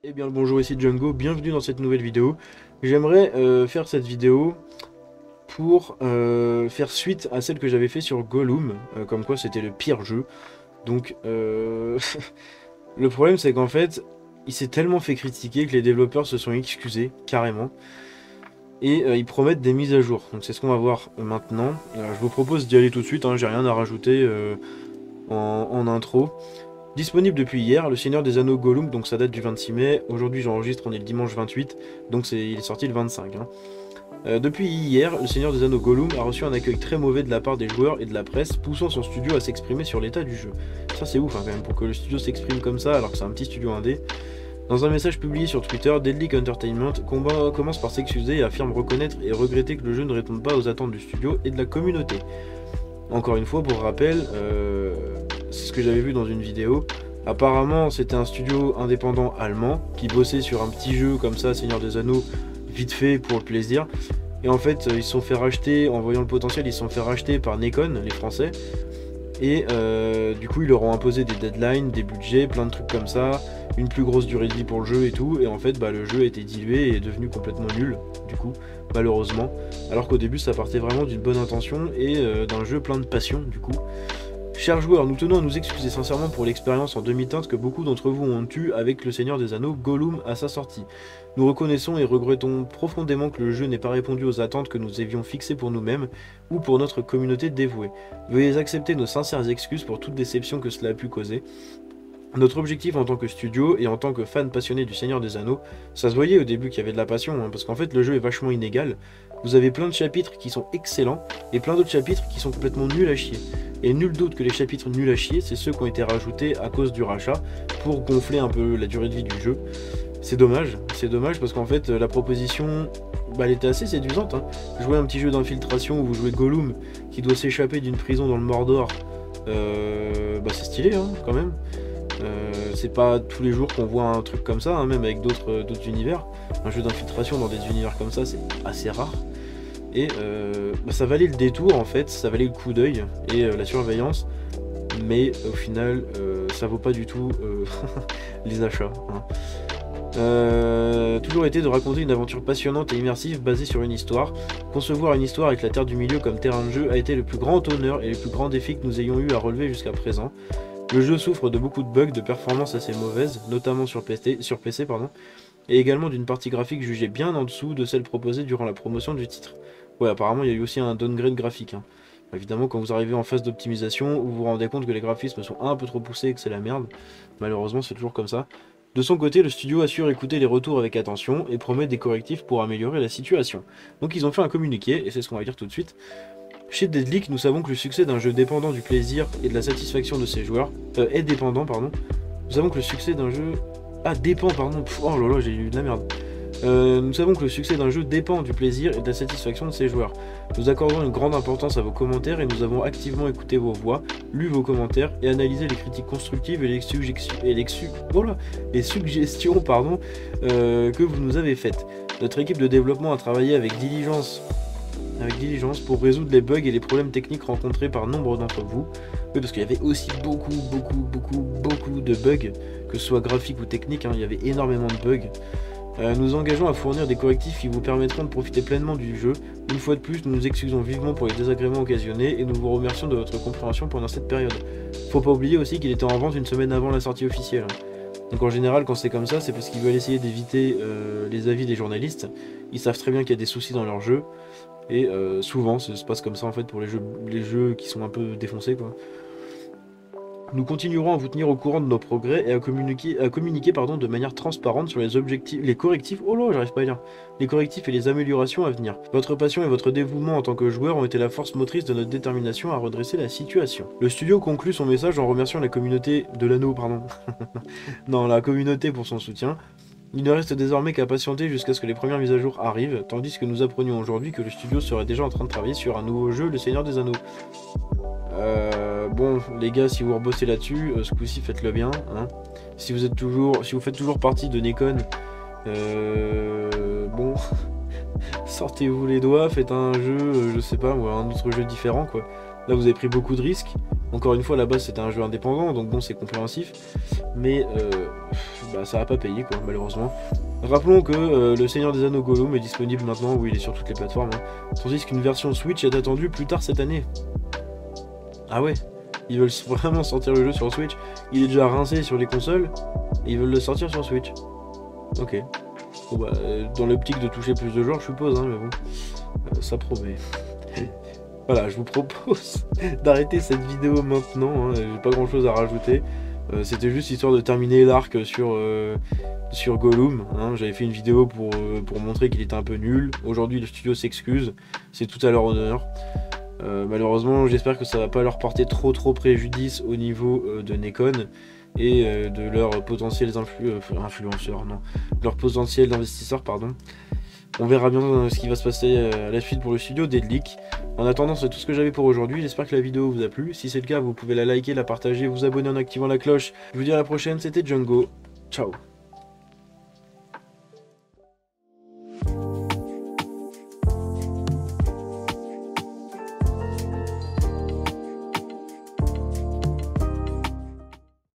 Eh bien le bonjour, ici Django, bienvenue dans cette nouvelle vidéo. J'aimerais faire cette vidéo pour faire suite à celle que j'avais fait sur Gollum, comme quoi c'était le pire jeu. Donc le problème c'est qu'en fait, il s'est tellement fait critiquer que les développeurs se sont excusés, carrément. Et ils promettent des mises à jour. Donc c'est ce qu'on va voir maintenant. Je vous propose d'y aller tout de suite, hein, j'ai rien à rajouter en intro. Disponible depuis hier, Le Seigneur des Anneaux Gollum, donc ça date du 26 mai. Aujourd'hui j'enregistre, on est le dimanche 28, donc il est sorti le 25. Hein. Depuis hier, Le Seigneur des Anneaux Gollum a reçu un accueil très mauvais de la part des joueurs et de la presse, poussant son studio à s'exprimer sur l'état du jeu. Ça c'est ouf hein, quand même, pour que le studio s'exprime comme ça alors que c'est un petit studio indé. Dans un message publié sur Twitter, Deadly Entertainment commence par s'excuser et affirme reconnaître et regretter que le jeu ne réponde pas aux attentes du studio et de la communauté. Encore une fois, pour rappel, c'est ce que j'avais vu dans une vidéo. Apparemment, c'était un studio indépendant allemand qui bossait sur un petit jeu comme ça, Seigneur des Anneaux, vite fait pour le plaisir. Et en fait, ils se sont fait racheter, en voyant le potentiel, ils se sont fait racheter par Nikon, les Français. Et du coup, ils leur ont imposé des deadlines, des budgets, plein de trucs comme ça, une plus grosse durée de vie pour le jeu et tout. Et en fait, le jeu a été dilué et est devenu complètement nul, du coup, malheureusement. Alors qu'au début, ça partait vraiment d'une bonne intention et d'un jeu plein de passion, du coup. Chers joueurs, nous tenons à nous excuser sincèrement pour l'expérience en demi-teinte que beaucoup d'entre vous ont eue avec Le Seigneur des Anneaux Gollum à sa sortie. Nous reconnaissons et regrettons profondément que le jeu n'ait pas répondu aux attentes que nous avions fixées pour nous-mêmes ou pour notre communauté dévouée. Veuillez accepter nos sincères excuses pour toute déception que cela a pu causer. Notre objectif en tant que studio et en tant que fan passionné du Seigneur des Anneaux, ça se voyait au début qu'il y avait de la passion, hein, parce qu'en fait le jeu est vachement inégal. Vous avez plein de chapitres qui sont excellents et plein d'autres chapitres qui sont complètement nuls à chier. Et nul doute que les chapitres nuls à chier, c'est ceux qui ont été rajoutés à cause du rachat pour gonfler un peu la durée de vie du jeu. C'est dommage parce qu'en fait la proposition, elle était assez séduisante. Hein. Jouer un petit jeu d'infiltration où vous jouez Gollum qui doit s'échapper d'une prison dans le Mordor, c'est stylé hein, quand même. C'est pas tous les jours qu'on voit un truc comme ça, hein, même avec d'autres univers. Un jeu d'infiltration dans des univers comme ça, c'est assez rare. Et ça valait le détour en fait, ça valait le coup d'œil et la surveillance. Mais au final, ça vaut pas du tout les achats. Hein. Toujours été de raconter une aventure passionnante et immersive basée sur une histoire. Concevoir une histoire avec la Terre du Milieu comme terrain de jeu a été le plus grand honneur et le plus grand défi que nous ayons eu à relever jusqu'à présent. Le jeu souffre de beaucoup de bugs, de performances assez mauvaises, notamment sur PC, et également d'une partie graphique jugée bien en dessous de celle proposée durant la promotion du titre. Ouais, apparemment il y a eu aussi un downgrade graphique. Hein. Évidemment, quand vous arrivez en phase d'optimisation, vous vous rendez compte que les graphismes sont un peu trop poussés et que c'est la merde. Malheureusement, c'est toujours comme ça. De son côté, le studio assure écouter les retours avec attention et promet des correctifs pour améliorer la situation. Donc ils ont fait un communiqué, et c'est ce qu'on va dire tout de suite. Chez Deadlick, nous savons que le succès d'un jeu dépendant du plaisir et de la satisfaction de ses joueurs est dépendant, pardon. Nous savons que le succès d'un jeu... Ah, dépend, pardon. Oh là là, j'ai eu de la merde. Nous savons que le succès d'un jeu dépend du plaisir et de la satisfaction de ses joueurs. Nous accordons une grande importance à vos commentaires et nous avons activement écouté vos voix, lu vos commentaires et analysé les critiques constructives et les suggestions que vous nous avez faites. Notre équipe de développement a travaillé avec diligence pour résoudre les bugs et les problèmes techniques rencontrés par nombre d'entre vous. Oui, parce qu'il y avait aussi beaucoup de bugs, que ce soit graphique ou technique, hein, il y avait énormément de bugs. Nous engageons à fournir des correctifs qui vous permettront de profiter pleinement du jeu. Une fois de plus, nous nous excusons vivement pour les désagréments occasionnés et nous vous remercions de votre compréhension pendant cette période. Faut pas oublier aussi qu'il était en vente une semaine avant la sortie officielle. Donc en général, quand c'est comme ça, c'est parce qu'ils veulent essayer d'éviter les avis des journalistes. Ils savent très bien qu'il y a des soucis dans leur jeu. Et souvent, ça se passe comme ça en fait pour les jeux qui sont un peu défoncés quoi. Nous continuerons à vous tenir au courant de nos progrès et à communiquer de manière transparente sur les correctifs, oh là, j'arrive pas à lire, les correctifs et les améliorations à venir. Votre passion et votre dévouement en tant que joueur ont été la force motrice de notre détermination à redresser la situation. Le studio conclut son message en remerciant la communauté de l'anneau, non, la communauté pour son soutien. Il ne reste désormais qu'à patienter jusqu'à ce que les premières mises à jour arrivent, tandis que nous apprenions aujourd'hui que le studio serait déjà en train de travailler sur un nouveau jeu, Le Seigneur des Anneaux. Bon, les gars, si vous rebossez là-dessus, ce coup-ci, faites-le bien. Hein. Si vous faites toujours partie de Nikon, bon, sortez-vous les doigts, faites un jeu, je sais pas, ou un autre jeu différent, quoi. Là, vous avez pris beaucoup de risques, Encore une fois, à la base c'était un jeu indépendant, donc bon c'est compréhensif, mais bah, ça va pas payer quoi, malheureusement. Rappelons que le Seigneur des Anneaux Gollum est disponible maintenant, oui il est sur toutes les plateformes, hein, tandis qu'une version Switch est attendue plus tard cette année. Ah ouais, ils veulent vraiment sortir le jeu sur Switch, il est déjà rincé sur les consoles, et ils veulent le sortir sur Switch. Ok. Bon bah, dans l'optique de toucher plus de joueurs, je suppose, hein, mais bon, ça promet. Voilà, je vous propose d'arrêter cette vidéo maintenant, hein, j'ai pas grand chose à rajouter. C'était juste histoire de terminer l'arc sur Gollum, hein. J'avais fait une vidéo pour montrer qu'il était un peu nul. Aujourd'hui le studio s'excuse, c'est tout à leur honneur. Malheureusement j'espère que ça va pas leur porter trop préjudice au niveau de Nekon et de leurs potentiels influenceurs, non, leurs potentiels investisseurs, pardon. On verra bien ce qui va se passer à la suite pour le studio Deadlick. En attendant, c'est tout ce que j'avais pour aujourd'hui. J'espère que la vidéo vous a plu. Si c'est le cas, vous pouvez la liker, la partager, vous abonner en activant la cloche. Je vous dis à la prochaine, c'était Django. Ciao.